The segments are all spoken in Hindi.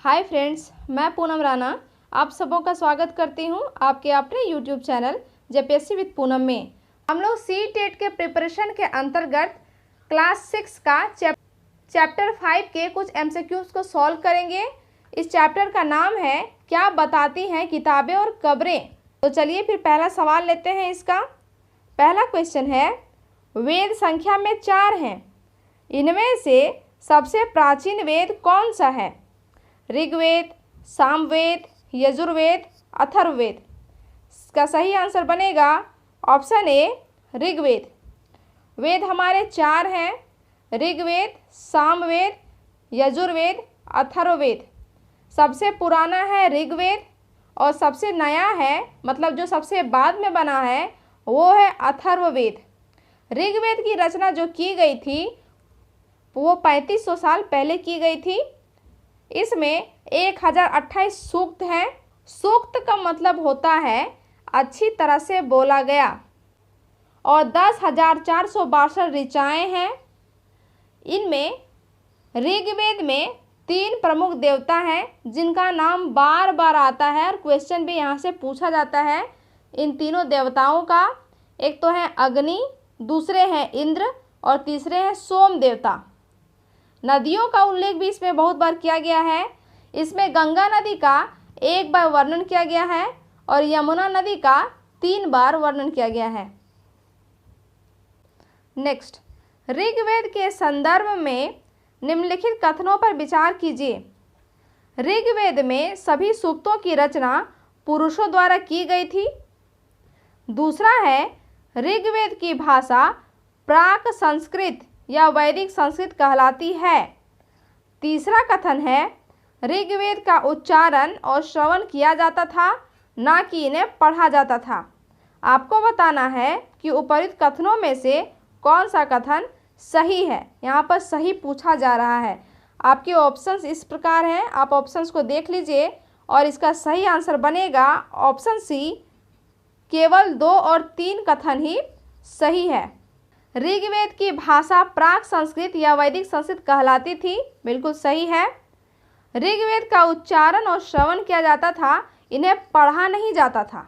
हाय फ्रेंड्स, मैं पूनम राणा आप सबों का स्वागत करती हूं आपके अपने YouTube channel JPSC with Poonam में। हम लोग सी-टेट के प्रिपरेशन के अंतर्गत क्लास 6 का चैप्टर 5 के कुछ एमसीक्यूज को सॉल्व करेंगे। इस चैप्टर का नाम है क्या बताती हैं किताबें और खबरें। तो चलिए फिर पहला सवाल लेते हैं। इसका पहला क्वेश्चन है, वेद संख्या में 4 हैं, इनमें से सबसे प्राचीन वेद कौन सा है? ऋग्वेद, सामवेद, यजुर्वेद, अथर्ववेद। इसका सही आंसर बनेगा ऑप्शन ए ऋग्वेद। वेद हमारे 4 हैं, ऋग्वेद, सामवेद, यजुर्वेद, अथर्ववेद। सबसे पुराना है ऋग्वेद और सबसे नया है, मतलब जो सबसे बाद में बना है, वो है अथर्ववेद। ऋग्वेद की रचना जो की गई थी वो 3500 साल पहले की गई थी। इसमें 1028 सूक्त हैं। सूक्त का मतलब होता है अच्छी तरह से बोला गया, और 10,462 ऋचाएँ हैं। इनमें ऋग्वेद में 3 प्रमुख देवता हैं जिनका नाम बार बार आता है और क्वेश्चन भी यहाँ से पूछा जाता है। इन तीनों देवताओं का एक तो है अग्नि, दूसरे हैं इंद्र और तीसरे हैं सोम देवता। नदियों का उल्लेख भी इसमें बहुत बार किया गया है। इसमें गंगा नदी का 1 बार वर्णन किया गया है और यमुना नदी का 3 बार वर्णन किया गया है। नेक्स्ट, ऋग्वेद के संदर्भ में निम्नलिखित कथनों पर विचार कीजिए। ऋग्वेद में सभी सूक्तों की रचना पुरुषों द्वारा की गई थी। दूसरा है, ऋग्वेद की भाषा प्राक संस्कृत या वैदिक संस्कृत कहलाती है। तीसरा कथन है, ऋग्वेद का उच्चारण और श्रवण किया जाता था, ना कि इन्हें पढ़ा जाता था। आपको बताना है कि उपर्युक्त कथनों में से कौन सा कथन सही है। यहाँ पर सही पूछा जा रहा है। आपके ऑप्शंस इस प्रकार हैं, आप ऑप्शंस को देख लीजिए और इसका सही आंसर बनेगा ऑप्शन सी, केवल 2 और 3 कथन ही सही है। ऋग्वेद की भाषा प्राक संस्कृत या वैदिक संस्कृत कहलाती थी, बिल्कुल सही है। ऋग्वेद का उच्चारण और श्रवण किया जाता था, इन्हें पढ़ा नहीं जाता था।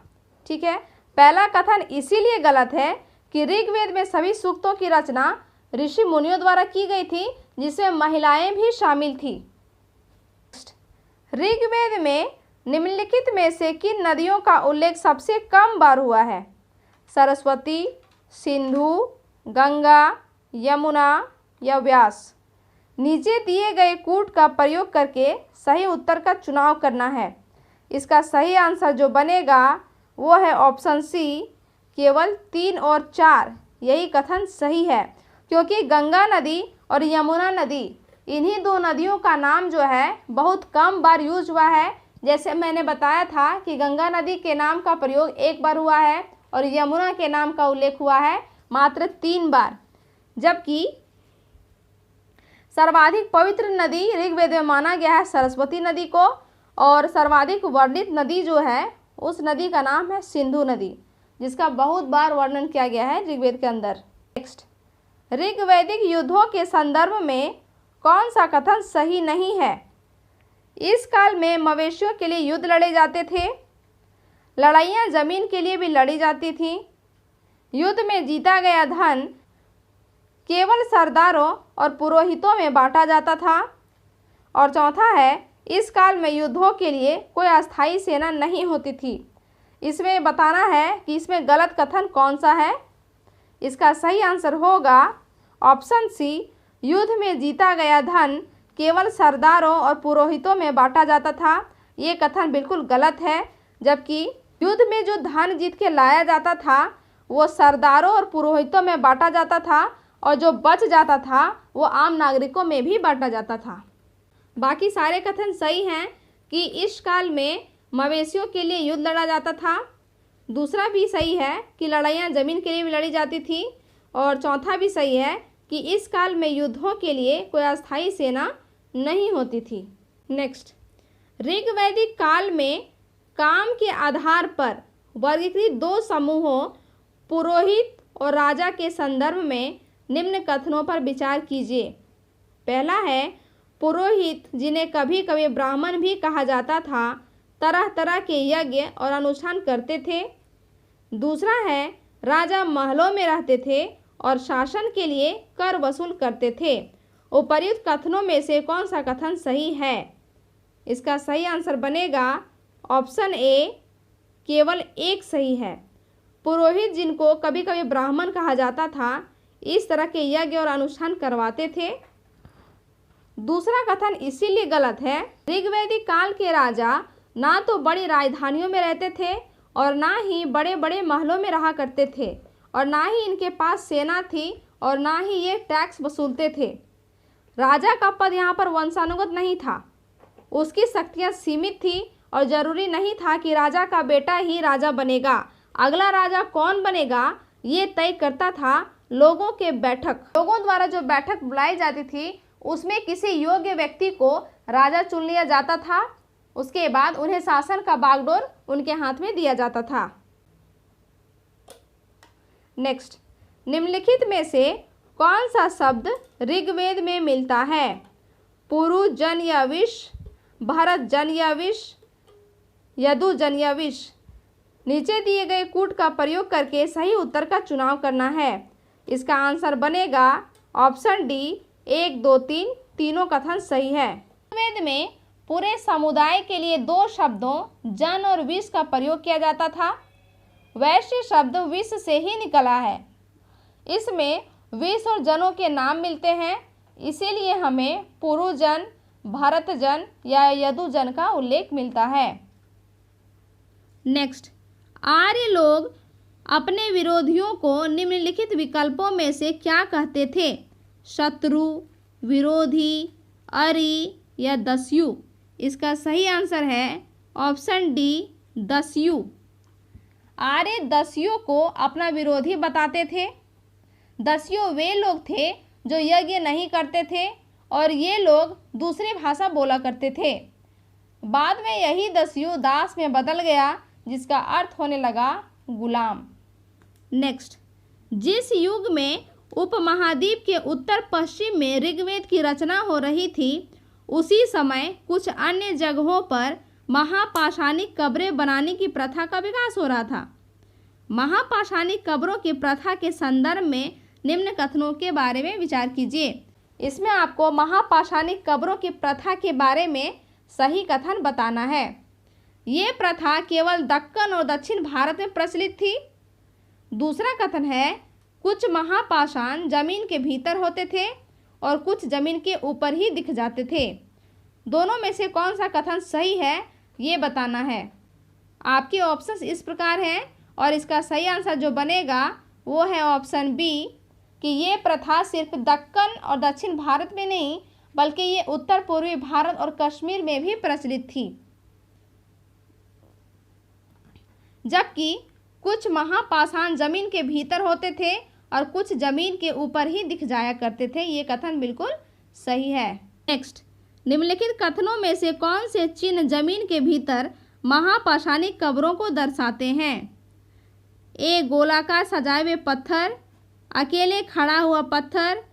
ठीक है, पहला कथन इसीलिए गलत है कि ऋग्वेद में सभी सूक्तों की रचना ऋषि मुनियों द्वारा की गई थी, जिसमें महिलाएं भी शामिल थी। ऋग्वेद में निम्नलिखित में से किन नदियों का उल्लेख सबसे कम बार हुआ है? सरस्वती, सिंधु, गंगा, यमुना या व्यास। नीचे दिए गए कूट का प्रयोग करके सही उत्तर का चुनाव करना है। इसका सही आंसर जो बनेगा वो है ऑप्शन सी, केवल 3 और 4। यही कथन सही है, क्योंकि गंगा नदी और यमुना नदी, इन्हीं 2 नदियों का नाम जो है बहुत कम बार यूज हुआ है। जैसे मैंने बताया था कि गंगा नदी के नाम का प्रयोग 1 बार हुआ है और यमुना के नाम का उल्लेख हुआ है मात्र 3 बार। जबकि सर्वाधिक पवित्र नदी ऋग्वेद में माना गया है सरस्वती नदी को, और सर्वाधिक वर्णित नदी जो है उस नदी का नाम है सिंधु नदी, जिसका बहुत बार वर्णन किया गया है ऋग्वेद के अंदर। नेक्स्ट, ऋग्वैदिक युद्धों के संदर्भ में कौन सा कथन सही नहीं है? इस काल में मवेशियों के लिए युद्ध लड़े जाते थे। लड़ाइयाँ जमीन के लिए भी लड़ी जाती थी। युद्ध में जीता गया धन केवल सरदारों और पुरोहितों में बांटा जाता था। और चौथा है, इस काल में युद्धों के लिए कोई अस्थायी सेना नहीं होती थी। इसमें बताना है कि इसमें गलत कथन कौन सा है। इसका सही आंसर होगा ऑप्शन सी, युद्ध में जीता गया धन केवल सरदारों और पुरोहितों में बांटा जाता था। ये कथन बिल्कुल गलत है, जबकि युद्ध में जो धन जीत के लाया जाता था वो सरदारों और पुरोहितों में बांटा जाता था, और जो बच जाता था वो आम नागरिकों में भी बांटा जाता था। बाकी सारे कथन सही हैं कि इस काल में मवेशियों के लिए युद्ध लड़ा जाता था। दूसरा भी सही है कि लड़ाइयाँ जमीन के लिए भी लड़ी जाती थी, और चौथा भी सही है कि इस काल में युद्धों के लिए कोई अस्थायी सेना नहीं होती थी। नेक्स्ट, ऋग्वैदिक काल में काम के आधार पर वर्गीकृत 2 समूहों पुरोहित और राजा के संदर्भ में निम्न कथनों पर विचार कीजिए। पहला है, पुरोहित, जिन्हें कभी कभी ब्राह्मण भी कहा जाता था, तरह तरह के यज्ञ और अनुष्ठान करते थे। दूसरा है, राजा महलों में रहते थे और शासन के लिए कर वसूल करते थे। उपर्युक्त कथनों में से कौन सा कथन सही है? इसका सही आंसर बनेगा ऑप्शन ए, केवल एक सही है। पुरोहित, जिनको कभी कभी ब्राह्मण कहा जाता था, इस तरह के यज्ञ और अनुष्ठान करवाते थे। दूसरा कथन इसीलिए गलत है, ऋग्वैदिक काल के राजा ना तो बड़ी राजधानियों में रहते थे और ना ही बड़े बड़े महलों में रहा करते थे, और ना ही इनके पास सेना थी, और ना ही ये टैक्स वसूलते थे। राजा का पद यहाँ पर वंशानुगत नहीं था, उसकी शक्तियाँ सीमित थी और जरूरी नहीं था कि राजा का बेटा ही राजा बनेगा। अगला राजा कौन बनेगा ये तय करता था लोगों द्वारा जो बैठक बुलाई जाती थी, उसमें किसी योग्य व्यक्ति को राजा चुन लिया जाता था। उसके बाद उन्हें शासन का बागडोर उनके हाथ में दिया जाता था। नेक्स्ट, निम्नलिखित में से कौन सा शब्द ऋग्वेद में मिलता है? पुरुजन्यविश, भरतजन्यविश, यदुजन्यविश। नीचे दिए गए कूट का प्रयोग करके सही उत्तर का चुनाव करना है। इसका आंसर बनेगा ऑप्शन डी, 1, 2, 3 तीनों कथन सही है। ऋग्वेद में पूरे समुदाय के लिए दो शब्दों जन और विष का प्रयोग किया जाता था। वैश्य शब्द विष से ही निकला है। इसमें विष और जनों के नाम मिलते हैं, इसीलिए हमें पुरुजन, भरतजन या यदुजन का उल्लेख मिलता है। नेक्स्ट, आर्य लोग अपने विरोधियों को निम्नलिखित विकल्पों में से क्या कहते थे? शत्रु, विरोधी, अरि या दस्यु। इसका सही आंसर है ऑप्शन डी, दस्यु। आर्य दस्युओं को अपना विरोधी बताते थे। दस्यु वे लोग थे जो यज्ञ नहीं करते थे और ये लोग दूसरी भाषा बोला करते थे। बाद में यही दस्यु दास में बदल गया, जिसका अर्थ होने लगा गुलाम। नेक्स्ट, जिस युग में उपमहाद्वीप के उत्तर पश्चिम में ऋग्वेद की रचना हो रही थी, उसी समय कुछ अन्य जगहों पर महापाषाणिक कब्रें बनाने की प्रथा का विकास हो रहा था। महापाषाणिक कब्रों की प्रथा के संदर्भ में निम्न कथनों के बारे में विचार कीजिए। इसमें आपको महापाषाणिक कब्रों की प्रथा के बारे में सही कथन बताना है। ये प्रथा केवल दक्कन और दक्षिण भारत में प्रचलित थी। दूसरा कथन है, कुछ महापाषाण जमीन के भीतर होते थे और कुछ जमीन के ऊपर ही दिख जाते थे। दोनों में से कौन सा कथन सही है ये बताना है। आपके ऑप्शंस इस प्रकार हैं और इसका सही आंसर जो बनेगा वो है ऑप्शन बी, कि ये प्रथा सिर्फ दक्कन और दक्षिण भारत में नहीं बल्कि ये उत्तर पूर्वी भारत और कश्मीर में भी प्रचलित थी। जबकि कुछ महापाषाण जमीन के भीतर होते थे और कुछ जमीन के ऊपर ही दिख जाया करते थे। ये कथन बिल्कुल सही है। नेक्स्ट, निम्नलिखित कथनों में से कौन से चिन्ह जमीन के भीतर महापाषाणिक कब्रों को दर्शाते हैं? ए, गोलाकार सजाए हुए पत्थर, अकेले खड़ा हुआ पत्थर,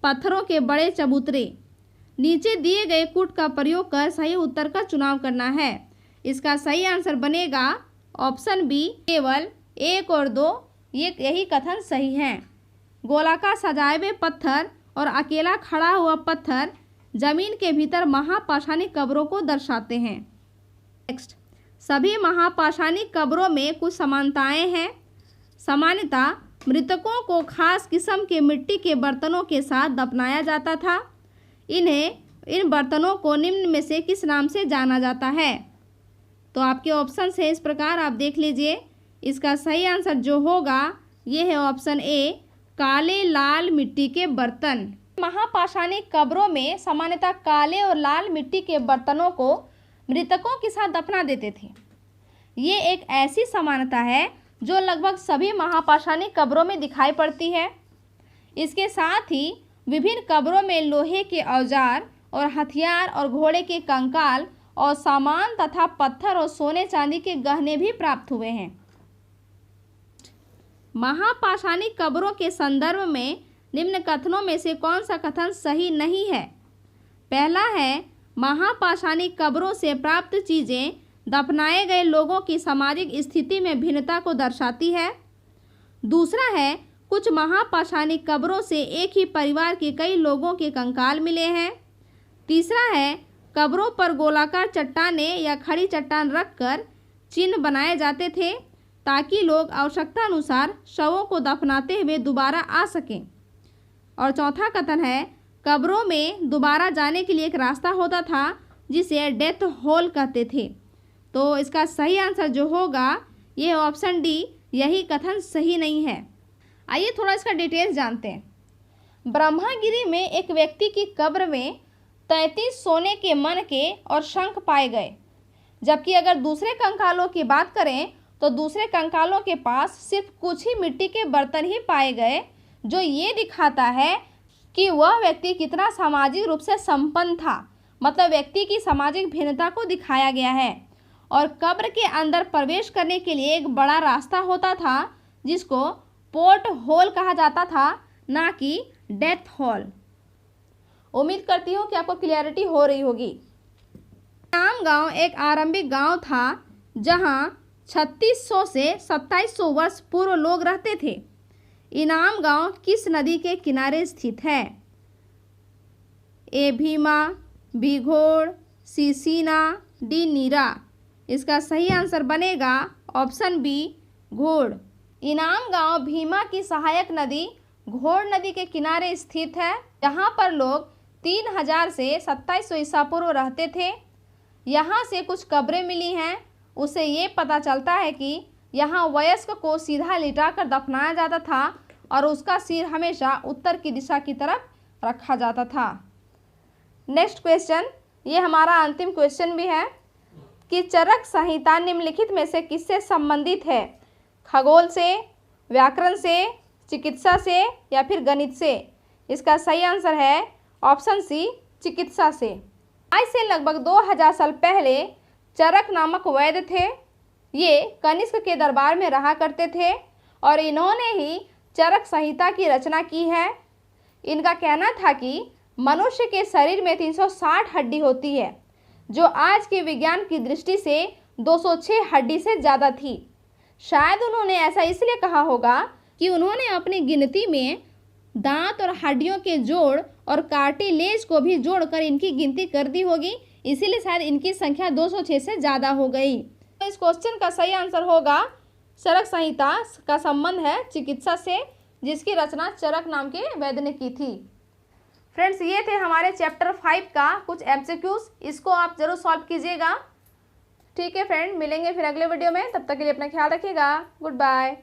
पत्थरों के बड़े चबूतरे। नीचे दिए गए कूट का प्रयोग कर सही उत्तर का चुनाव करना है। इसका सही आंसर बनेगा ऑप्शन बी, केवल 1 और 2 यही कथन सही हैं। गोलाकार सजाए हुए पत्थर और अकेला खड़ा हुआ पत्थर जमीन के भीतर महापाषाणिक कब्रों को दर्शाते हैं। नेक्स्ट, सभी महापाषाणिक कब्रों में कुछ समानताएं हैं। सामान्यतः मृतकों को खास किस्म के मिट्टी के बर्तनों के साथ दफनाया जाता था। इन बर्तनों को निम्न में से किस नाम से जाना जाता है? तो आपके ऑप्शन है इस प्रकार, आप देख लीजिए। इसका सही आंसर जो होगा ये है ऑप्शन ए, काले लाल मिट्टी के बर्तन। महापाषाणिक कब्रों में सामान्यतः काले और लाल मिट्टी के बर्तनों को मृतकों के साथ दफना देते थे। ये एक ऐसी समानता है जो लगभग सभी महापाषाणिक कब्रों में दिखाई पड़ती है। इसके साथ ही विभिन्न कब्रों में लोहे के औजार और हथियार और घोड़े के कंकाल और सामान तथा पत्थर और सोने चांदी के गहने भी प्राप्त हुए हैं। महापाषाणिक कब्रों के संदर्भ में निम्न कथनों में से कौन सा कथन सही नहीं है? पहला है महापाषाणिक कब्रों से प्राप्त चीज़ें दफनाए गए लोगों की सामाजिक स्थिति में भिन्नता को दर्शाती है। दूसरा है कुछ महापाषाणिक कब्रों से एक ही परिवार के कई लोगों के कंकाल मिले हैं। तीसरा है कब्रों पर गोलाकार चट्टानें या खड़ी चट्टान रखकर चिन्ह बनाए जाते थे ताकि लोग आवश्यकता अनुसार शवों को दफनाते हुए दोबारा आ सकें। और चौथा कथन है कब्रों में दोबारा जाने के लिए एक रास्ता होता था जिसे डेथ होल कहते थे। तो इसका सही आंसर जो होगा ये ऑप्शन डी, यही कथन सही नहीं है। आइए थोड़ा इसका डिटेल्स जानते हैं। ब्रह्मागिरी में एक व्यक्ति की कब्र में 33 सोने के मनके और शंख पाए गए, जबकि अगर दूसरे कंकालों की बात करें तो दूसरे कंकालों के पास सिर्फ कुछ ही मिट्टी के बर्तन ही पाए गए, जो ये दिखाता है कि वह व्यक्ति कितना सामाजिक रूप से संपन्न था। मतलब व्यक्ति की सामाजिक भिन्नता को दिखाया गया है। और कब्र के अंदर प्रवेश करने के लिए एक बड़ा रास्ता होता था जिसको पोर्ट होल कहा जाता था, ना कि डेथ हॉल। उम्मीद करती हूँ कि आपको क्लियरिटी हो रही होगी। इनाम गांव एक आरंभिक गांव था जहां 3600 से 2700 वर्ष पूर्व लोग रहते थे। इनाम गांव किस नदी के किनारे स्थित है? ए भीमा, बी घोड़, सी सीना, डी नीरा। इसका सही आंसर बनेगा ऑप्शन बी घोड़। इनाम गांव भीमा की सहायक नदी घोड़ नदी के किनारे स्थित है, जहां पर लोग 3000 से 2700 ईसा पूर्व रहते थे। यहाँ से कुछ कब्रें मिली हैं, उससे ये पता चलता है कि यहाँ वयस्क को सीधा लिटाकर दफनाया जाता था और उसका सिर हमेशा उत्तर की दिशा की तरफ रखा जाता था। नेक्स्ट क्वेश्चन, ये हमारा अंतिम क्वेश्चन भी है कि चरक संहिता निम्नलिखित में से किससे संबंधित है? खगोल से, व्याकरण से, चिकित्सा से या फिर गणित से? इसका सही आंसर है ऑप्शन सी चिकित्सा से। आज से लगभग 2000 साल पहले चरक नामक वैद्य थे। ये कनिष्क के दरबार में रहा करते थे और इन्होंने ही चरक संहिता की रचना की है। इनका कहना था कि मनुष्य के शरीर में 360 हड्डी होती है, जो आज के विज्ञान की दृष्टि से 206 हड्डी से ज़्यादा थी। शायद उन्होंने ऐसा इसलिए कहा होगा कि उन्होंने अपनी गिनती में दांत और हड्डियों के जोड़ और कार्टिलेज को भी जोड़कर इनकी गिनती कर दी होगी, इसीलिए शायद इनकी संख्या 206 से ज़्यादा हो गई। तो इस क्वेश्चन का सही आंसर होगा चरक संहिता का संबंध है चिकित्सा से, जिसकी रचना चरक नाम के वैद्य ने की थी। फ्रेंड्स, ये थे हमारे चैप्टर 5 का कुछ एमसीक्यूज, इसको आप जरूर सॉल्व कीजिएगा। ठीक है फ्रेंड, मिलेंगे फिर अगले वीडियो में। तब तक के लिए अपना ख्याल रखिएगा। Good bye.